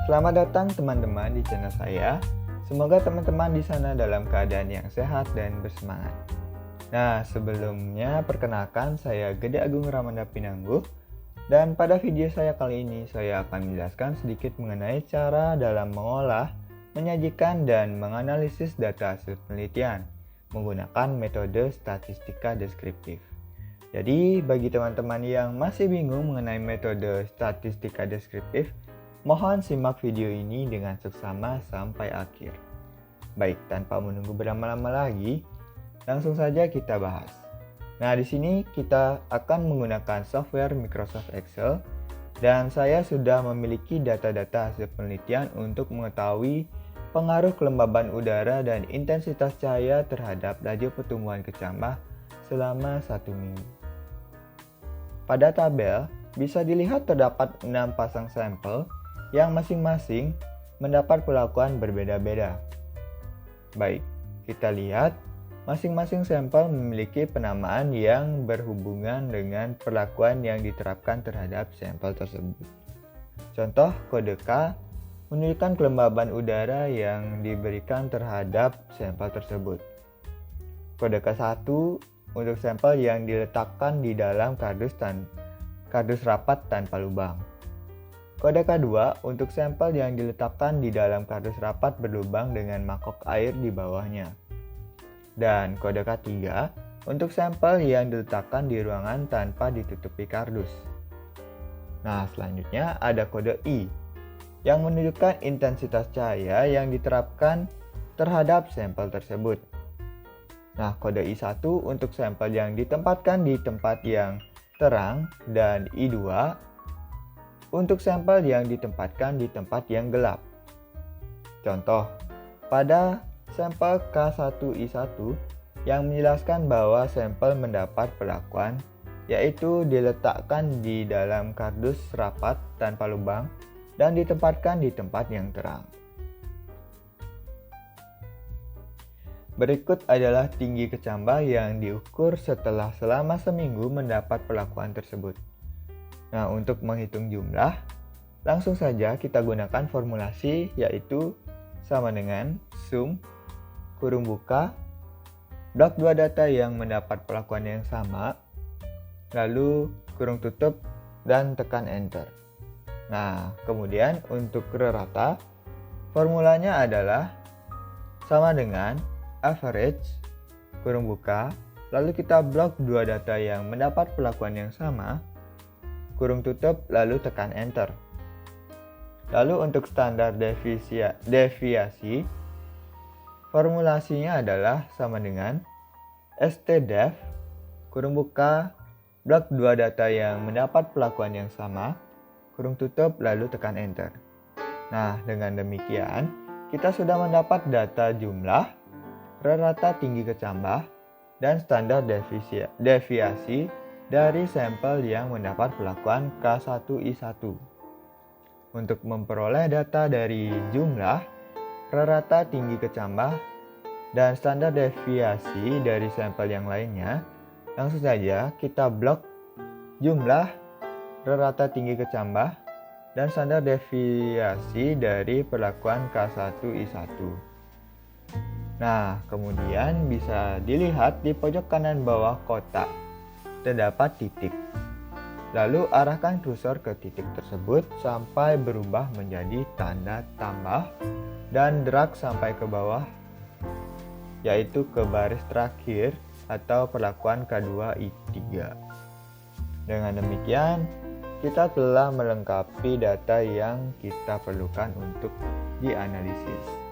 Selamat datang teman-teman di channel saya. Semoga teman-teman di sana dalam keadaan yang sehat dan bersemangat. Nah, sebelumnya perkenalkan saya Gede Agung Ramanda Pinangguh. Dan pada video saya kali ini saya akan menjelaskan sedikit mengenai cara dalam mengolah, menyajikan dan menganalisis data hasil penelitian menggunakan metode statistika deskriptif. Jadi, bagi teman-teman yang masih bingung mengenai metode statistika deskriptif, mohon simak video ini dengan seksama sampai akhir. Baik, tanpa menunggu berlama-lama lagi, langsung saja kita bahas. Nah, di sini kita akan menggunakan software Microsoft Excel dan saya sudah memiliki data-data hasil penelitian untuk mengetahui pengaruh kelembaban udara dan intensitas cahaya terhadap laju pertumbuhan kecambah selama 1 minggu. Pada tabel, bisa dilihat terdapat 6 pasang sampel yang masing-masing mendapat perlakuan berbeda-beda. Baik, kita lihat masing-masing sampel memiliki penamaan yang berhubungan dengan perlakuan yang diterapkan terhadap sampel tersebut. Contoh, kode K menunjukkan kelembaban udara yang diberikan terhadap sampel tersebut. Kode K1 untuk sampel yang diletakkan di dalam kardus rapat tanpa lubang. Kode K2 untuk sampel yang diletakkan di dalam kardus rapat berlubang dengan mangkok air di bawahnya. Dan kode K3 untuk sampel yang diletakkan di ruangan tanpa ditutupi kardus. Nah, selanjutnya ada kode I yang menunjukkan intensitas cahaya yang diterapkan terhadap sampel tersebut. Nah, kode I1 untuk sampel yang ditempatkan di tempat yang terang dan I2 untuk sampel yang ditempatkan di tempat yang gelap. Contoh, pada sampel K1I1 yang menjelaskan bahwa sampel mendapat perlakuan yaitu diletakkan di dalam kardus rapat tanpa lubang dan ditempatkan di tempat yang terang. Berikut adalah tinggi kecambah yang diukur setelah selama seminggu mendapat perlakuan tersebut. Nah, untuk menghitung jumlah, langsung saja kita gunakan formulasi yaitu sama dengan sum, kurung buka, blok 2 data yang mendapat perlakuan yang sama, lalu kurung tutup dan tekan enter. Nah, kemudian untuk rata, formulanya adalah sama dengan average, kurung buka, lalu kita blok 2 data yang mendapat perlakuan yang sama, kurung tutup, lalu tekan enter. Lalu untuk standar deviasi, formulasinya adalah sama dengan stdef, kurung buka, blok 2 data yang mendapat perlakuan yang sama, kurung tutup, lalu tekan enter. Nah, dengan demikian, kita sudah mendapat data jumlah, rata tinggi kecambah, dan standar deviasi dari sampel yang mendapat perlakuan K1I1. Untuk memperoleh data dari jumlah, rata tinggi kecambah, dan standar deviasi dari sampel yang lainnya, langsung saja kita blok jumlah, rata tinggi kecambah, dan standar deviasi dari perlakuan K1I1. Nah, kemudian bisa dilihat di pojok kanan bawah kotak terdapat titik. Lalu arahkan kursor ke titik tersebut sampai berubah menjadi tanda tambah dan drag sampai ke bawah, yaitu ke baris terakhir atau perlakuan K2I3. Dengan demikian, kita telah melengkapi data yang kita perlukan untuk dianalisis.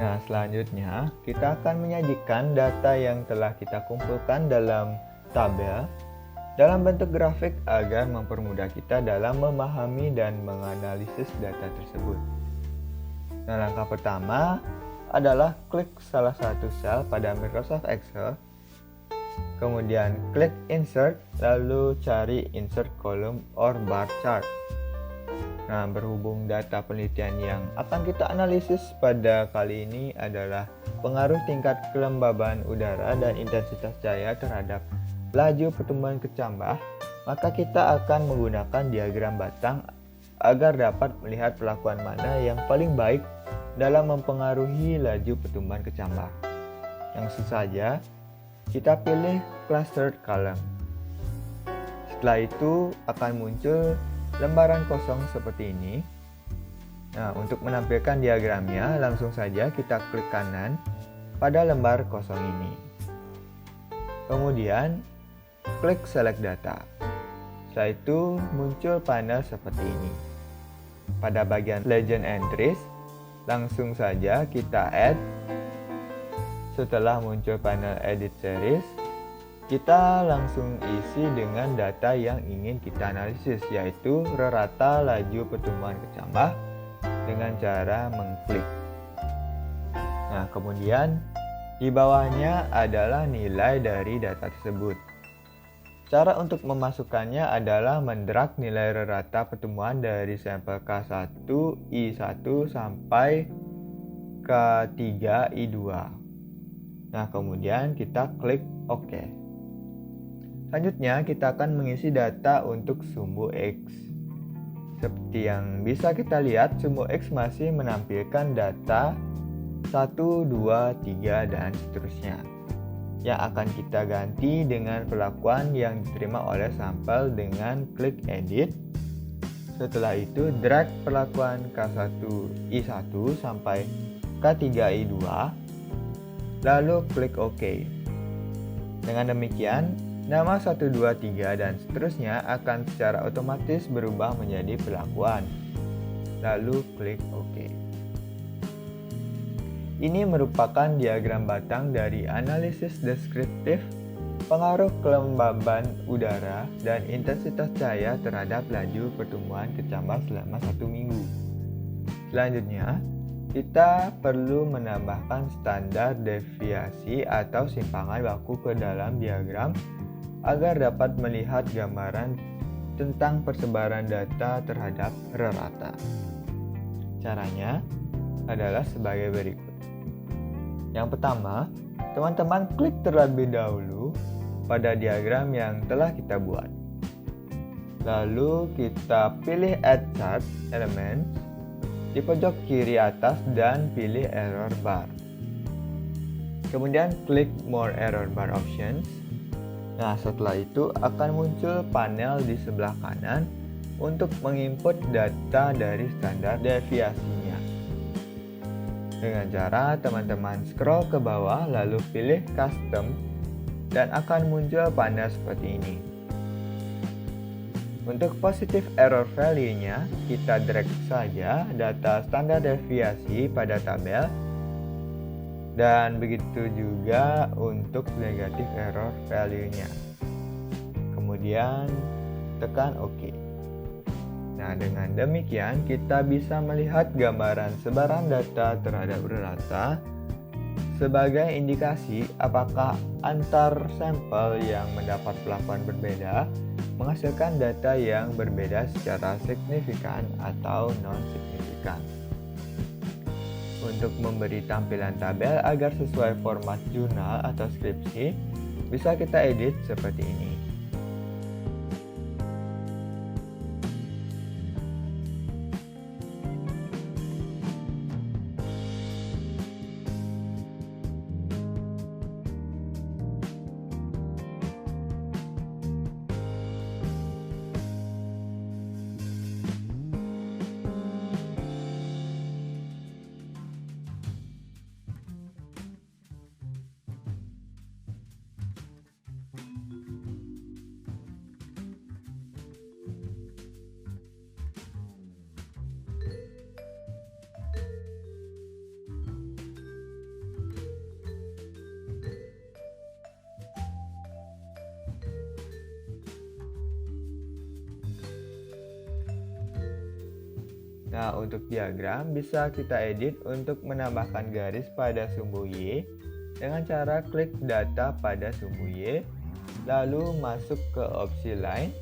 Nah, selanjutnya kita akan menyajikan data yang telah kita kumpulkan dalam tabel dalam bentuk grafik agar mempermudah kita dalam memahami dan menganalisis data tersebut. Nah, langkah pertama adalah klik salah satu sel pada Microsoft Excel, kemudian klik Insert, lalu cari Insert Column or Bar Chart. Nah, berhubung data penelitian yang akan kita analisis pada kali ini adalah pengaruh tingkat kelembaban udara dan intensitas cahaya terhadap laju pertumbuhan kecambah, maka kita akan menggunakan diagram batang agar dapat melihat perlakuan mana yang paling baik dalam mempengaruhi laju pertumbuhan kecambah. Langsung saja, kita pilih clustered column. Setelah itu akan muncul lembaran kosong seperti ini. Nah, untuk menampilkan diagramnya, langsung saja kita klik kanan pada lembar kosong ini. Kemudian, klik select data. Setelah itu muncul panel seperti ini. Pada bagian legend entries, langsung saja kita add. Setelah muncul panel edit series, kita langsung isi dengan data yang ingin kita analisis, yaitu rata laju pertumbuhan kecambah dengan cara mengklik. Nah, kemudian di bawahnya adalah nilai dari data tersebut. Cara untuk memasukkannya adalah mendrag nilai rata pertumbuhan dari sampel K1, I1 sampai K3, I2. Nah, kemudian kita klik OK. Selanjutnya, kita akan mengisi data untuk sumbu X. Seperti yang bisa kita lihat, sumbu X masih menampilkan data 1, 2, 3, dan seterusnya. Yang akan kita ganti dengan perlakuan yang diterima oleh sampel dengan klik edit. Setelah itu, drag perlakuan K1, I1 sampai K3, I2, lalu klik OK. Dengan demikian, nama 1, 2, 3, dan seterusnya akan secara otomatis berubah menjadi perlakuan. Lalu klik OK. Ini merupakan diagram batang dari analisis deskriptif pengaruh kelembaban udara dan intensitas cahaya terhadap laju pertumbuhan kecambah selama 1 minggu. Selanjutnya, kita perlu menambahkan standar deviasi atau simpangan baku ke dalam diagram agar dapat melihat gambaran tentang persebaran data terhadap rata. Caranya adalah sebagai berikut. Yang pertama, teman-teman klik terlebih dahulu pada diagram yang telah kita buat. Lalu kita pilih Add Chart Elements di pojok kiri atas dan pilih Error Bar. Kemudian klik More Error Bar Options. Nah, setelah itu akan muncul panel di sebelah kanan untuk menginput data dari standar deviasinya. Dengan cara teman-teman scroll ke bawah lalu pilih Custom dan akan muncul panel seperti ini. Untuk positive error value-nya, kita drag saja data standar deviasi pada tabel dan begitu juga untuk negative error value-nya. Kemudian tekan OK. Nah, dengan demikian kita bisa melihat gambaran sebaran data terhadap rata sebagai indikasi apakah antar sampel yang mendapat perlakuan berbeda menghasilkan data yang berbeda secara signifikan atau non-signifikan. Untuk memberi tampilan tabel agar sesuai format jurnal atau skripsi, bisa kita edit seperti ini. Nah, untuk diagram bisa kita edit untuk menambahkan garis pada sumbu Y dengan cara klik data pada sumbu Y, lalu masuk ke opsi line,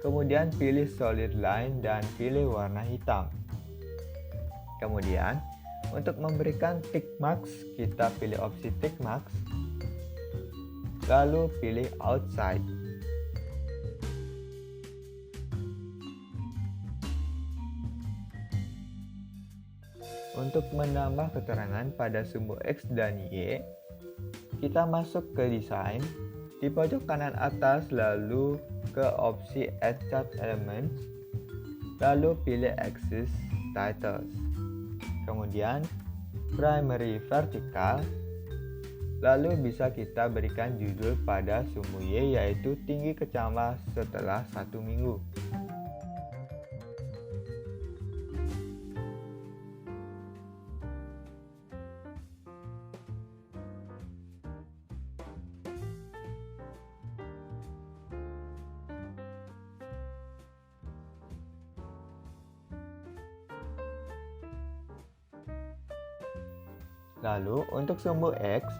kemudian pilih solid line dan pilih warna hitam. Kemudian, untuk memberikan tick marks, kita pilih opsi tick marks, lalu pilih outside. untuk menambah keterangan pada sumbu X dan Y, kita masuk ke desain, di pojok kanan atas lalu ke opsi Add Chart Elements, lalu pilih Axis Titles. Kemudian Primary Vertical, lalu bisa kita berikan judul pada sumbu Y yaitu tinggi kecambah setelah 1 minggu. Lalu untuk sumbu X,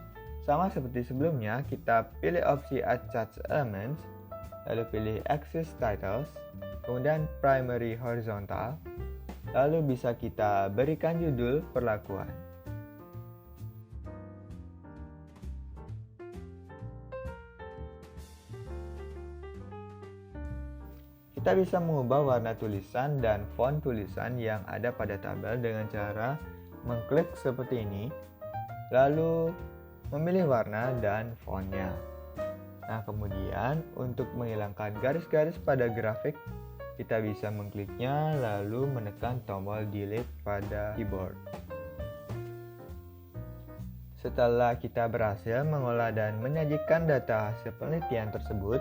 sama seperti sebelumnya, kita pilih opsi Add Chart Elements, lalu pilih Axis Titles, kemudian Primary Horizontal, lalu bisa kita berikan judul perlakuan. Kita bisa mengubah warna tulisan dan font tulisan yang ada pada tabel dengan cara mengklik seperti ini, lalu memilih warna dan fontnya. Nah, kemudian untuk menghilangkan garis-garis pada grafik, kita bisa mengkliknya lalu menekan tombol delete pada keyboard. Setelah kita berhasil mengolah dan menyajikan data hasil penelitian tersebut,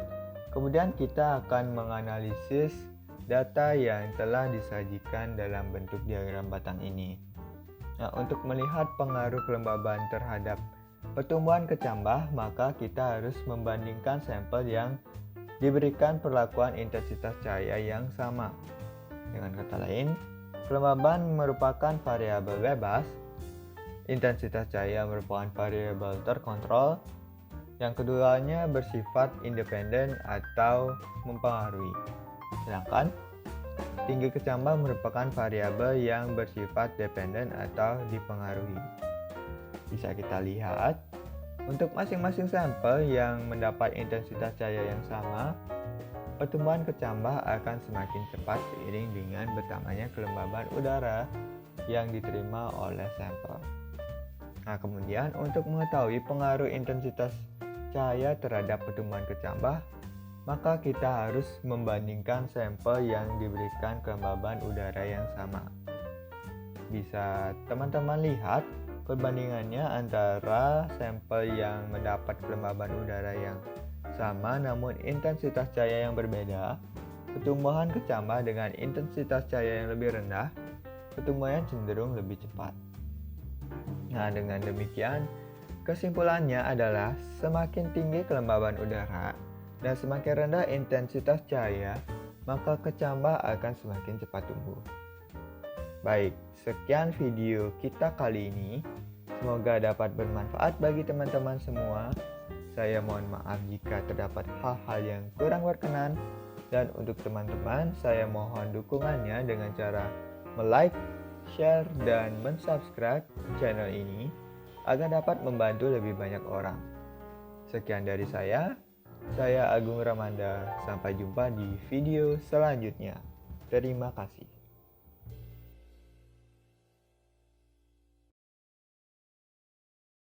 kemudian kita akan menganalisis data yang telah disajikan dalam bentuk diagram batang ini. Nah, untuk melihat pengaruh kelembaban terhadap pertumbuhan kecambah, maka kita harus membandingkan sampel yang diberikan perlakuan intensitas cahaya yang sama. Dengan kata lain, kelembaban merupakan variabel bebas, intensitas cahaya merupakan variabel terkontrol, yang keduanya bersifat independen atau mempengaruhi. Sedangkan tinggi kecambah merupakan variabel yang bersifat dependen atau dipengaruhi. Bisa kita lihat, untuk masing-masing sampel yang mendapat intensitas cahaya yang sama, pertumbuhan kecambah akan semakin cepat seiring dengan bertambahnya kelembaban udara yang diterima oleh sampel. Nah, kemudian untuk mengetahui pengaruh intensitas cahaya terhadap pertumbuhan kecambah, maka kita harus membandingkan sampel yang diberikan kelembaban udara yang sama. Bisa teman-teman lihat perbandingannya antara sampel yang mendapat kelembaban udara yang sama namun intensitas cahaya yang berbeda. Pertumbuhan kecambah dengan intensitas cahaya yang lebih rendah, pertumbuhannya cenderung lebih cepat. Nah, dengan demikian, kesimpulannya adalah semakin tinggi kelembaban udara dan semakin rendah intensitas cahaya, maka kecambah akan semakin cepat tumbuh. Baik, sekian video kita kali ini. Semoga dapat bermanfaat bagi teman-teman semua. Saya mohon maaf jika terdapat hal-hal yang kurang berkenan. Dan untuk teman-teman, saya mohon dukungannya dengan cara like, share, dan subscribe channel ini agar dapat membantu lebih banyak orang. Sekian dari saya Agung Ramanda. Sampai jumpa di video selanjutnya. Terima kasih.